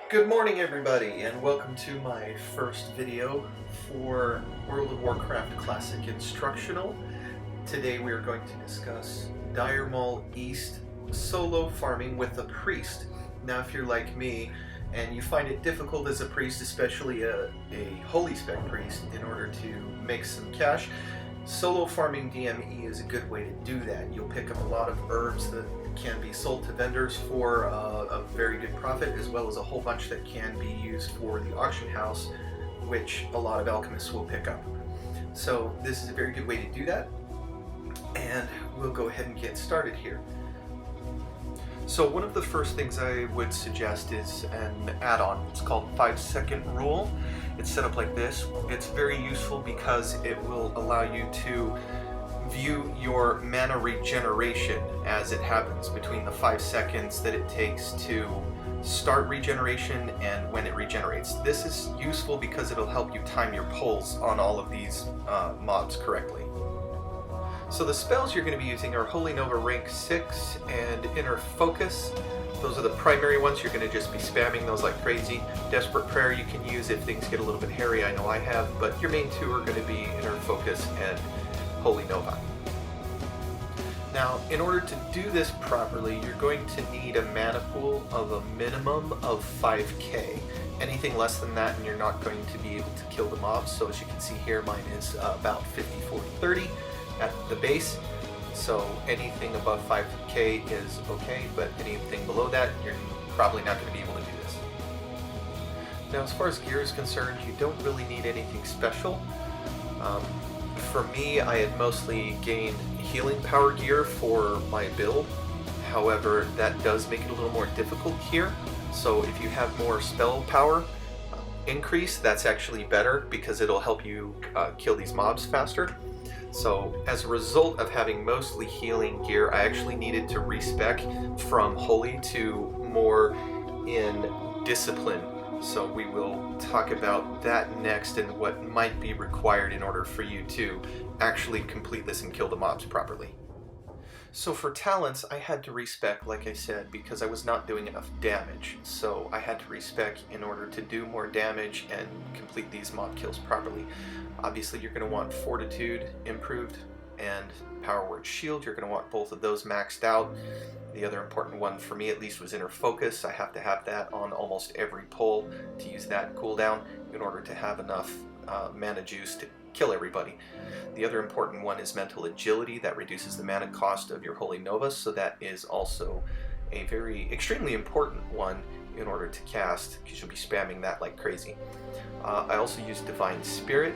Good morning everybody, and welcome to my first video for World of Warcraft Classic Instructional. Today we are going to discuss Dire Maul East solo farming with a priest. Now if you're like me and you find it difficult as a priest, especially a holy spec priest, in order to make some cash, solo farming DME is a good way to do that. You'll pick up a lot of herbs that can be sold to vendors for a very good profit, as well as a whole bunch that can be used for the auction house, which a lot of alchemists will pick up. So this is a very good way to do that, and we'll go ahead and get started here. So one of the first things I would suggest is an add-on. It's called 5-second rule. It's set up like this. It's very useful because it will allow you to view your mana regeneration as it happens between the 5 seconds that it takes to start regeneration and when it regenerates. This is useful because it'll help you time your pulls on all of these mobs correctly. So the spells you're going to be using are Holy Nova rank 6 and Inner Focus. Those are the primary ones. You're going to just be spamming those like crazy. Desperate Prayer you can use if things get a little bit hairy, I know I have, but your main two are going to be Inner Focus and Holy Nova. Now, in order to do this properly, you're going to need a mana pool of a minimum of 5k. Anything less than that and you're not going to be able to kill the mobs. So as you can see here, mine is about 50, 40, 30 at the base. So anything above 5k is okay, but anything below that, you're probably not going to be able to do this. Now, as far as gear is concerned, you don't really need anything special. For me, I had mostly gained healing power gear for my build. However, that does make it a little more difficult here. So if you have more spell power increase, that's actually better because it'll help you kill these mobs faster. So as a result of having mostly healing gear, I actually needed to respec from Holy to more in Discipline. So we will talk about that next and what might be required in order for you to actually complete this and kill the mobs properly. So for talents, I had to respec, like I said, because I was not doing enough damage. So I had to respec in order to do more damage and complete these mob kills properly. Obviously you're going to want Fortitude improved and Power Word Shield. You're going to want both of those maxed out. The other important one for me at least was Inner Focus. I have to have that on almost every pull to use that cooldown in order to have enough mana juice to kill everybody. The other important one is Mental Agility. That reduces the mana cost of your Holy Nova, so that is also a extremely important one in order to cast, because you'll be spamming that like crazy. I also use Divine Spirit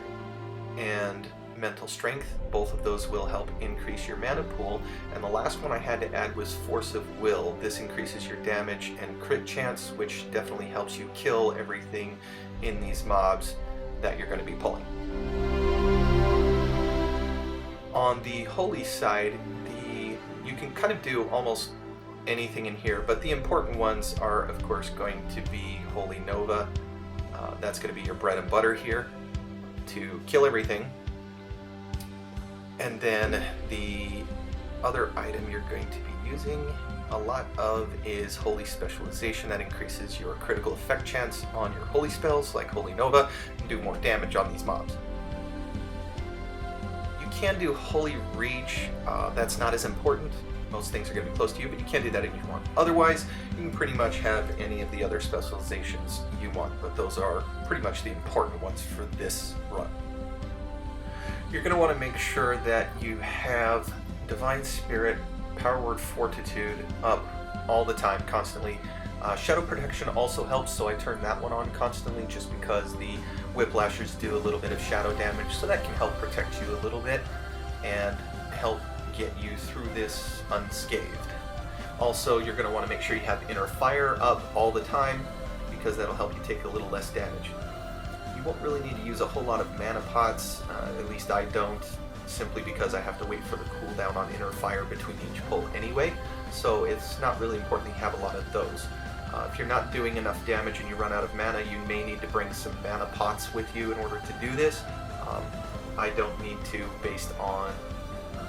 and Mental Strength. Both of those will help increase your mana pool. And the last one I had to add was Force of Will. This increases your damage and crit chance, which definitely helps you kill everything in these mobs that you're going to be pulling. On the Holy side, you can kind of do almost anything in here, but the important ones are of course going to be Holy Nova. That's going to be your bread and butter here to kill everything. And then the other item you're going to be using a lot of is Holy Specialization. That increases your critical effect chance on your holy spells like Holy Nova and do more damage on these mobs. You can do Holy Reach. That's not as important. Most things are going to be close to you, but you can do that if you want. Otherwise, you can pretty much have any of the other specializations you want, but those are pretty much the important ones for this run. You're going to want to make sure that you have Divine Spirit, Power Word Fortitude up all the time, constantly. Shadow Protection also helps, so I turn that one on constantly just because the Whiplashers do a little bit of shadow damage, so that can help protect you a little bit and help get you through this unscathed. Also, you're going to want to make sure you have Inner Fire up all the time because that'll help you take a little less damage. You won't really need to use a whole lot of mana pots, at least I don't, simply because I have to wait for the cooldown on Inner Fire between each pull anyway, so it's not really important that you have a lot of those. If you're not doing enough damage and you run out of mana, you may need to bring some mana pots with you in order to do this. I don't need to, based on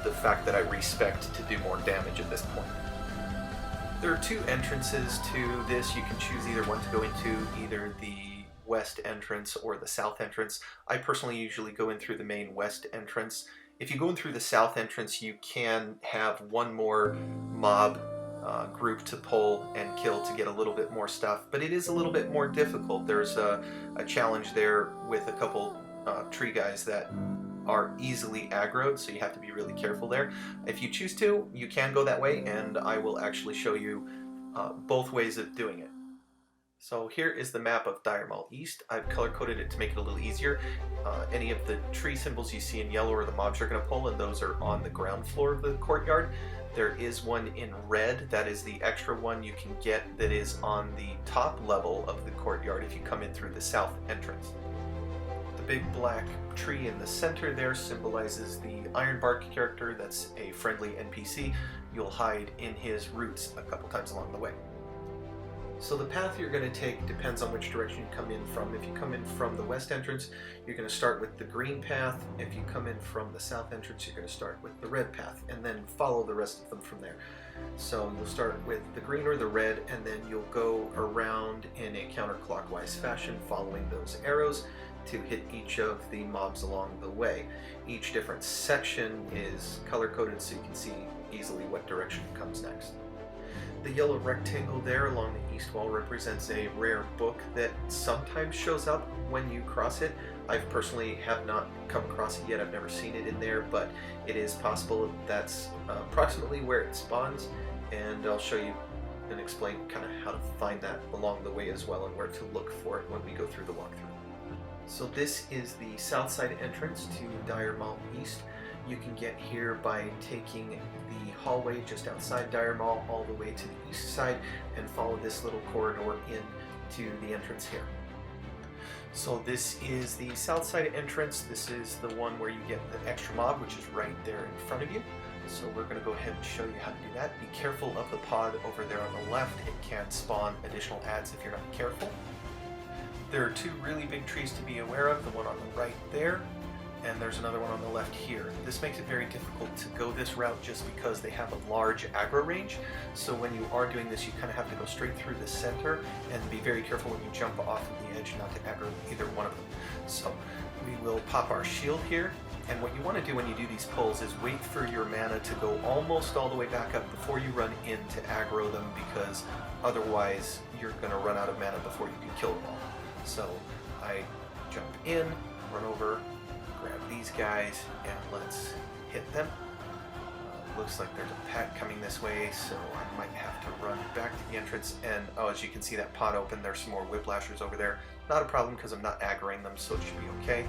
the fact that I respect to do more damage at this point. There are two entrances to this. You can choose either one to go into, either the west entrance or the south entrance. I personally usually go in through the main west entrance. If you go in through the south entrance, you can have one more mob group to pull and kill to get a little bit more stuff, but it is a little bit more difficult. There's a challenge there with a couple tree guys that are easily aggroed, so you have to be really careful there. If you choose to, you can go that way, and I will actually show you both ways of doing it. So here is the map of Dire Maul East. I've color-coded it to make it a little easier. Any of the tree symbols you see in yellow are the mobs you're going to pull, and those are on the ground floor of the courtyard. There is one in red, that is the extra one you can get, that is on the top level of the courtyard if you come in through the south entrance. The big black tree in the center there symbolizes the Ironbark character. That's a friendly NPC. You'll hide in his roots a couple times along the way. So the path you're going to take depends on which direction you come in from. If you come in from the west entrance, you're going to start with the green path. If you come in from the south entrance, you're going to start with the red path, and then follow the rest of them from there. So you'll start with the green or the red, and then you'll go around in a counterclockwise fashion, following those arrows to hit each of the mobs along the way. Each different section is color-coded so you can see easily what direction comes next. The yellow rectangle there along the east wall represents a rare book that sometimes shows up when you cross it. I personally have not come across it yet. I've never seen it in there, but it is possible that's approximately where it spawns, and I'll show you and explain kind of how to find that along the way as well, and where to look for it when we go through the walkthrough. So this is the south side entrance to Dire Maul East. You can get here by taking the hallway just outside Dire Maul all the way to the east side and follow this little corridor into the entrance here. So this is the south side entrance. This is the one where you get the extra mob, which is right there in front of you. So we're going to go ahead and show you how to do that. Be careful of the pod over there on the left. It can spawn additional adds if you're not careful. There are two really big trees to be aware of, the one on the right there, and there's another one on the left here. This makes it very difficult to go this route just because they have a large aggro range. So when you are doing this, you kind of have to go straight through the center and be very careful when you jump off of the edge not to aggro either one of them. So we will pop our shield here, and what you want to do when you do these pulls is wait for your mana to go almost all the way back up before you run in to aggro them, because otherwise you're going to run out of mana before you can kill them all. So I jump in, run over, grab these guys, and let's hit them. Looks like there's a pack coming this way, so I might have to run back to the entrance. And oh, as you can see, that pod open, there's some more whiplashers over there. Not a problem because I'm not aggroing them, so it should be okay.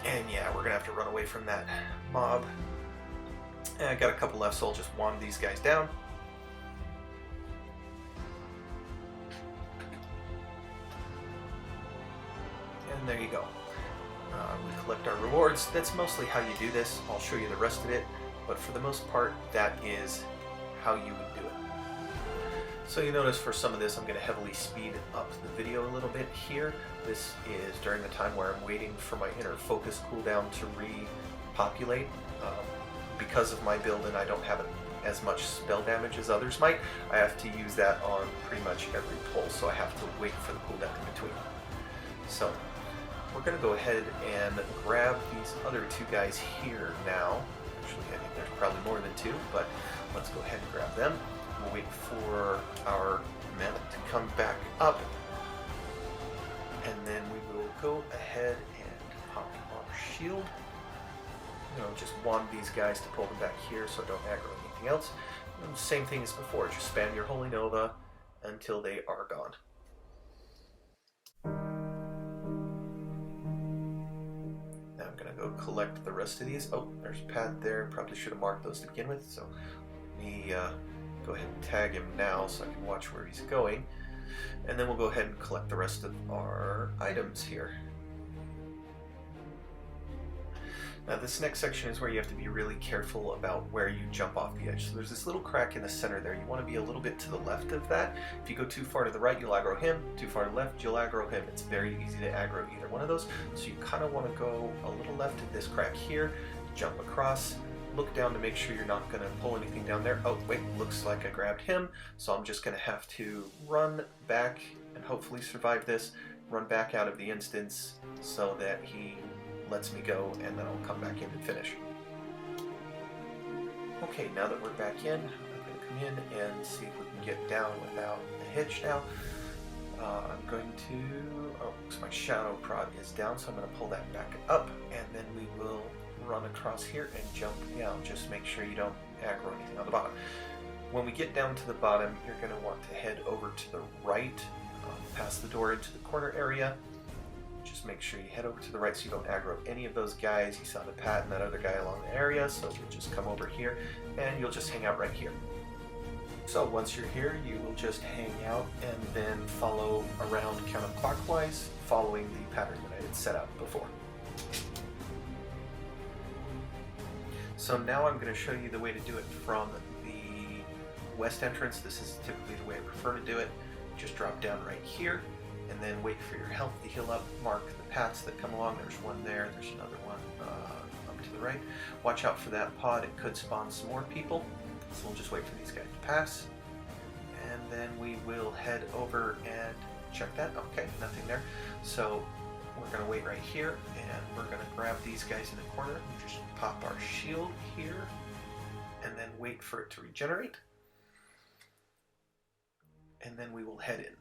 And yeah, we're gonna have to run away from that mob. And I got a couple left, so I'll just wand these guys down. And there you go. We collect our rewards. That's mostly how you do this. I'll show you the rest of it, but for the most part, that is how you would do it. So you notice for some of this, I'm going to heavily speed up the video a little bit here. This is during the time where I'm waiting for my inner focus cooldown to repopulate. Because of my build and I don't have as much spell damage as others might, I have to use that on pretty much every pull, so I have to wait for the cooldown in between. So we're going to go ahead and grab these other two guys here now. Actually, I think there's probably more than two, but let's go ahead and grab them. We'll wait for our mana to come back up, and then we will go ahead and pop our shield. Just wand these guys to pull them back here so don't aggro anything else. And same thing as before, just spam your Holy Nova until they are gone. Now I'm going to go collect the rest of these. Oh, there's a pad there. Probably should have marked those to begin with, so let me go ahead and tag him now so I can watch where he's going. And then we'll go ahead and collect the rest of our items here. Now this next section is where you have to be really careful about where you jump off the edge. So there's this little crack in the center there. You want to be a little bit to the left of that. If you go too far to the right, you'll aggro him. Too far to the left, you'll aggro him. It's very easy to aggro either one of those. So you kind of want to go a little left of this crack here, jump across, look down to make sure you're not going to pull anything down there. Oh, wait, looks like I grabbed him, so I'm just going to have to run back and hopefully survive this, run back out of the instance so that he lets me go, and then I'll come back in and finish. Okay, now that we're back in, I'm going to come in and see if we can get down without a hitch now. I'm going to, oh, so my shadow prod is down, so I'm going to pull that back up, and then we will run across here and jump down. Just make sure you don't aggro anything on the bottom. When we get down to the bottom, you're going to want to head over to the right, past the door into the corner area. Just make sure you head over to the right so you don't aggro any of those guys. You saw the Pat and that other guy along the area, so you'll just come over here and you'll just hang out right here. So once you're here, you will just hang out and then follow around counterclockwise, following the pattern that I had set out before. So now I'm going to show you the way to do it from the west entrance. This is typically the way I prefer to do it. Just drop down right here and then wait for your health to heal up. Mark the Pats that come along. There's one there, there's another one up to the right. Watch out for that pod, it could spawn some more people. So we'll just wait for these guys to pass, and then we will head over and check that. Okay, nothing there. So we're going to wait right here, and we're going to grab these guys in the corner and just pop our shield here, and then wait for it to regenerate. And then we will head in.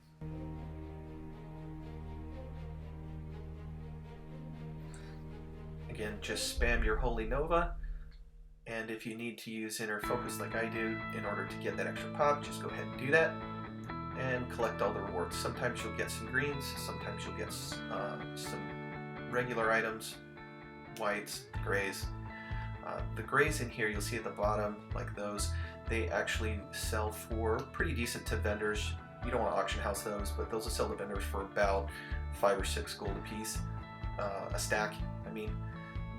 Again, just spam your Holy Nova. And if you need to use inner focus like I do in order to get that extra pop, just go ahead and do that and collect all the rewards. Sometimes you'll get some greens, sometimes you'll get some regular items, whites, grays. The grays in here, you'll see at the bottom, like those, they actually sell for pretty decent to vendors. You don't want to auction house those, but those will sell to vendors for about 5 or 6 gold a piece, a stack, I mean.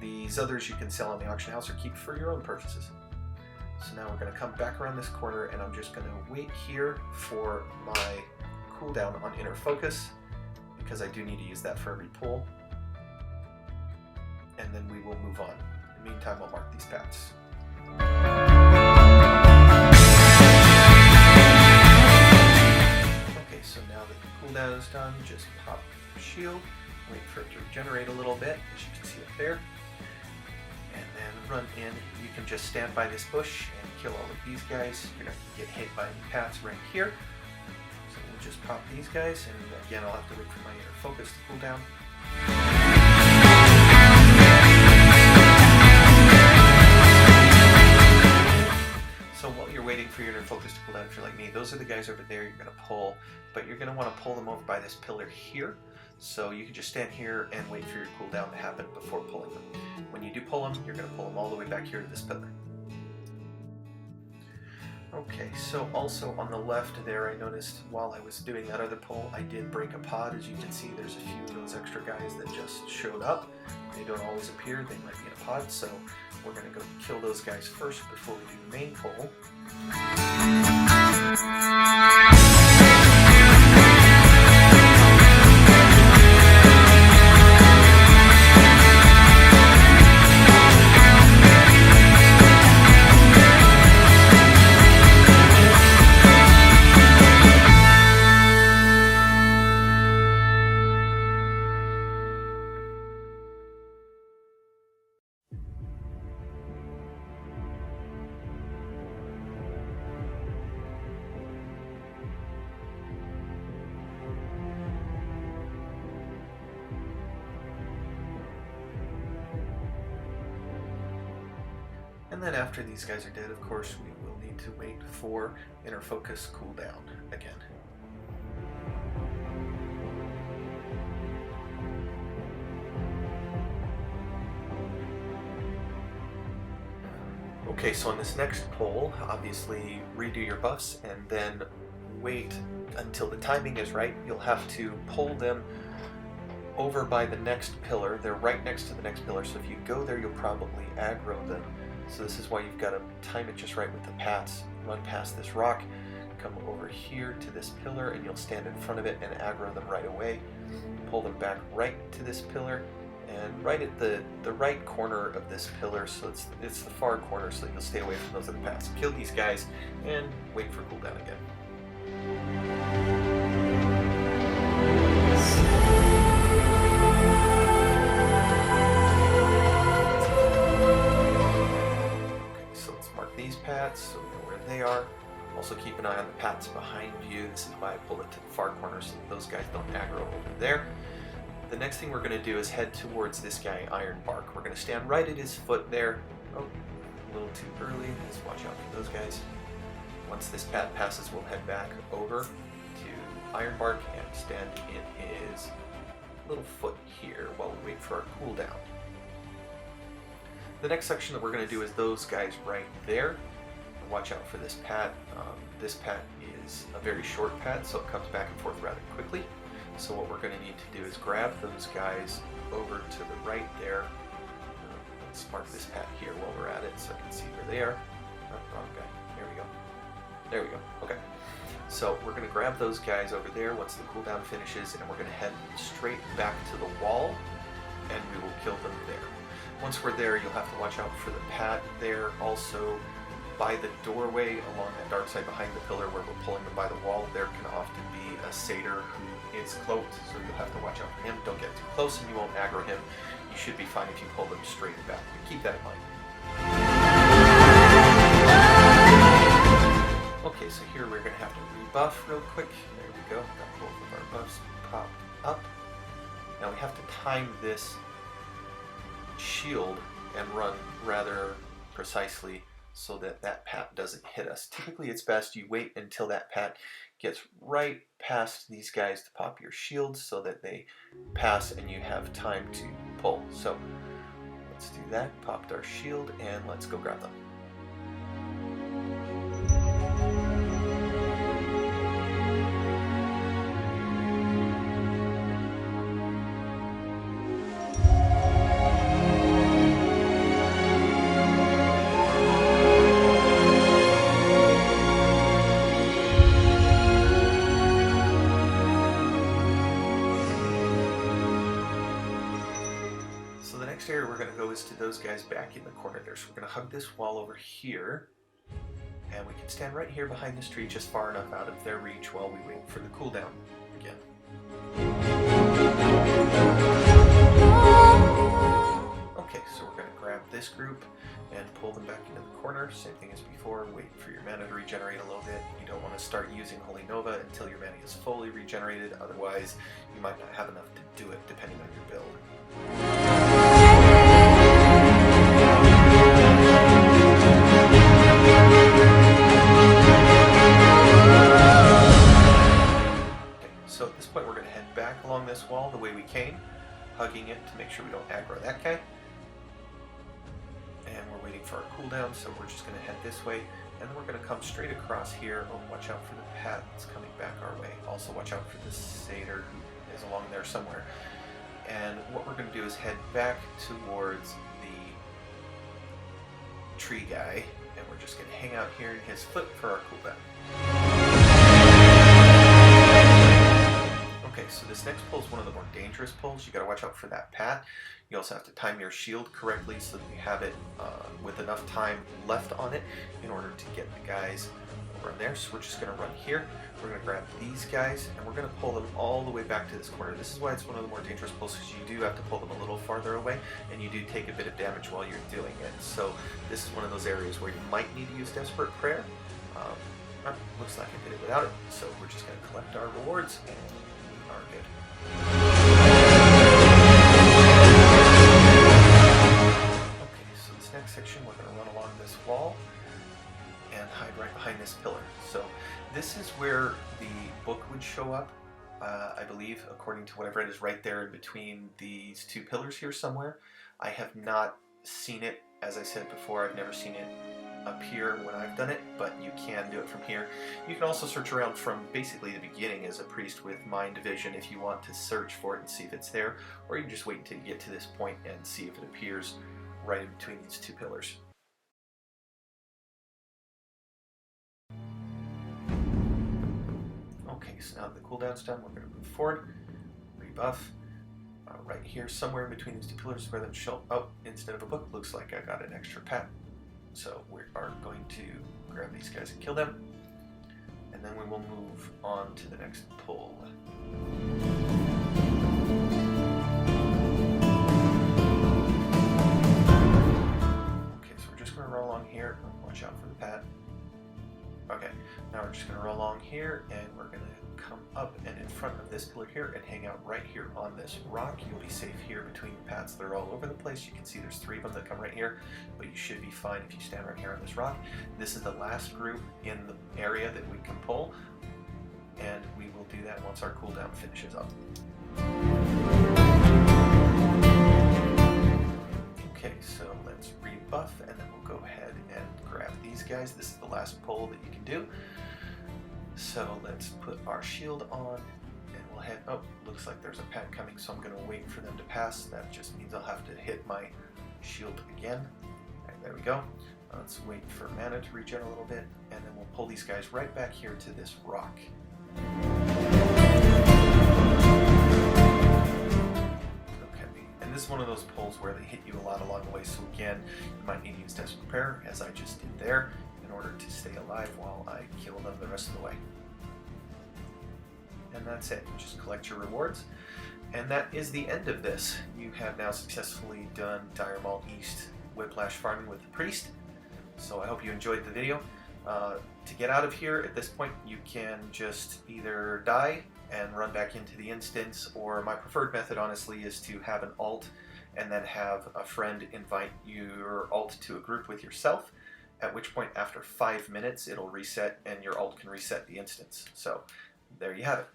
These others you can sell on the auction house or keep for your own purchases. So now we're going to come back around this corner, and I'm just going to wait here for my cooldown on inner focus, because I do need to use that for every pull. And then we will move on. In the meantime, I'll mark these paths. Okay, so now that the cooldown is done, just pop your shield, wait for it to regenerate a little bit, as you can see up there. And then run in. You can just stand by this bush and kill all of these guys. You're not going to get hit by any Pats right here. So we'll just pop these guys, and again I'll have to wait for my inner focus to cool down. So while you're waiting for your inner focus to cool down, if you're like me, those are the guys over there you're going to pull, but you're going to want to pull them over by this pillar here. So you can just stand here and wait for your cooldown to happen before pulling them. When you do pull them, you're going to pull them all the way back here to this pillar. Okay, so also on the left there, I noticed while I was doing that other pull, I did break a pod. As you can see, there's a few of those extra guys that just showed up. They don't always appear, they might be in a pod, so we're going to go kill those guys first before we do the main pull. And then after these guys are dead, of course, we will need to wait for inner focus cooldown again. Okay, so on this next pull, obviously redo your buffs and then wait until the timing is right. You'll have to pull them over by the next pillar. They're right next to the next pillar, so if you go there, you'll probably aggro them. So this is why you've got to time it just right with the Pats. Run past this rock, come over here to this pillar, and you'll stand in front of it and aggro them right away. Pull them back right to this pillar, and right at the right corner of this pillar, so it's the far corner, so you'll stay away from those other paths. Kill these guys and wait for cooldown again. Okay, so let's mark these paths so we know where they are. Also keep an eye on the paths behind you. This is why I pulled it to the far corner so that those guys don't aggro over there. The next thing we're going to do is head towards this guy, Ironbark. We're going to stand right at his foot there. Oh, a little too early. Let's watch out for those guys. Once this path passes, we'll head back over to Ironbark and stand in his little foot here while we wait for our cooldown. The next section that we're going to do is those guys right there. Watch out for this pad. This pad is a very short pad, so it comes back and forth rather quickly. So what we're going to need to do is grab those guys over to the right there. Let's mark this pad here while we're at it so I can see where they are. Oh, wrong guy. There we go. There we go. Okay. So we're going to grab those guys over there once the cooldown finishes, and we're going to head straight back to the wall, and we will kill them there. Once we're there, you'll have to watch out for the pad there. Also, by the doorway along that dark side behind the pillar where we're pulling them by the wall, there can often be a satyr who is cloaked, so you'll have to watch out for him. Don't get too close and you won't aggro him. You should be fine if you pull them straight back. Keep that in mind. Okay, so here we're going to have to rebuff real quick. There we go. Got both of our buffs popped up. Now we have to time this shield and run rather precisely so that that pat doesn't hit us. Typically it's best you wait until that pat gets right past these guys to pop your shields so that they pass and you have time to pull. So let's do that. Popped our shield and let's go grab them. Area we're going to go is to those guys back in the corner there. So we're going to hug this wall over here, and we can stand right here behind this tree just far enough out of their reach while we wait for the cooldown again. Okay, so we're going to grab this group and pull them back into the corner. Same thing as before, wait for your mana to regenerate a little bit. You don't want to start using Holy Nova until your mana is fully regenerated, otherwise you might not have enough to do it depending on your build. So at this point we're going to head back along this wall the way we came, hugging it to make sure we don't aggro that guy. And we're waiting for our cooldown, so we're just going to head this way, and then we're going to come straight across here. Oh, watch out for the path that's coming back our way. Also watch out for this satyr who is along there somewhere. And what we're going to do is head back towards the tree guy, and we're just going to hang out here in his foot for our cooldown. Okay, so this next pull is one of the more dangerous pulls. You got to watch out for that path. You also have to time your shield correctly so that you have it with enough time left on it in order to get the guys over there. So we're just going to run here. We're going to grab these guys and we're going to pull them all the way back to this corner. This is why it's one of the more dangerous pulls, because you do have to pull them a little farther away and you do take a bit of damage while you're doing it. So this is one of those areas where you might need to use Desperate Prayer. Looks like I did it without it. So we're just going to collect our rewards and we are good. Okay, so this next section we're going to run along this wall and hide right behind this pillar. So this is where the book would show up, I believe, according to what I've read, is right there in between these two pillars here somewhere. I have not seen it, as I said before, I've never seen it appear when I've done it, but you can do it from here. You can also search around from basically the beginning as a priest with Mind Vision if you want to search for it and see if it's there, or you can just wait until you get to this point and see if it appears right in between these two pillars. Okay, so now that the cooldown's done, we're going to move forward, rebuff. Right here, somewhere in between these two pillars where them show. Oh, instead of a book, looks like I got an extra pet. So we are going to grab these guys and kill them. And then we will move on to the next pull. Okay, so we're just going to roll along here. Watch out for the pad. Okay, now we're just going to roll along here, and we're going to come up and in front of this pillar here and hang out right here on this rock. You'll be safe here between the pads. They're all over the place. You can see there's 3 of them that come right here, but you should be fine if you stand right here on this rock. This is the last group in the area that we can pull, and we will do that once our cooldown finishes up. Okay, so let's rebuff, and then we'll go ahead and grab these guys. This is the last pull that you can do. So let's put our shield on, and we'll head. Oh, looks like there's a pet coming, so I'm going to wait for them to pass. That just means I'll have to hit my shield again. Right, there we go. Let's wait for mana to regen a little bit, and then we'll pull these guys right back here to this rock. This is one of those pulls where they hit you a lot along the way, so again, you might need to use Desperate Prayer, as I just did there, in order to stay alive while I kill them the rest of the way. And that's it. Just collect your rewards. And that is the end of this. You have now successfully done Dire Maul East Whiplash farming with the Priest. So I hope you enjoyed the video. To get out of here at this point, you can just either die and run back into the instance, or my preferred method honestly is to have an alt and then have a friend invite your alt to a group with yourself, at which point after 5 minutes it'll reset and your alt can reset the instance. So there you have it.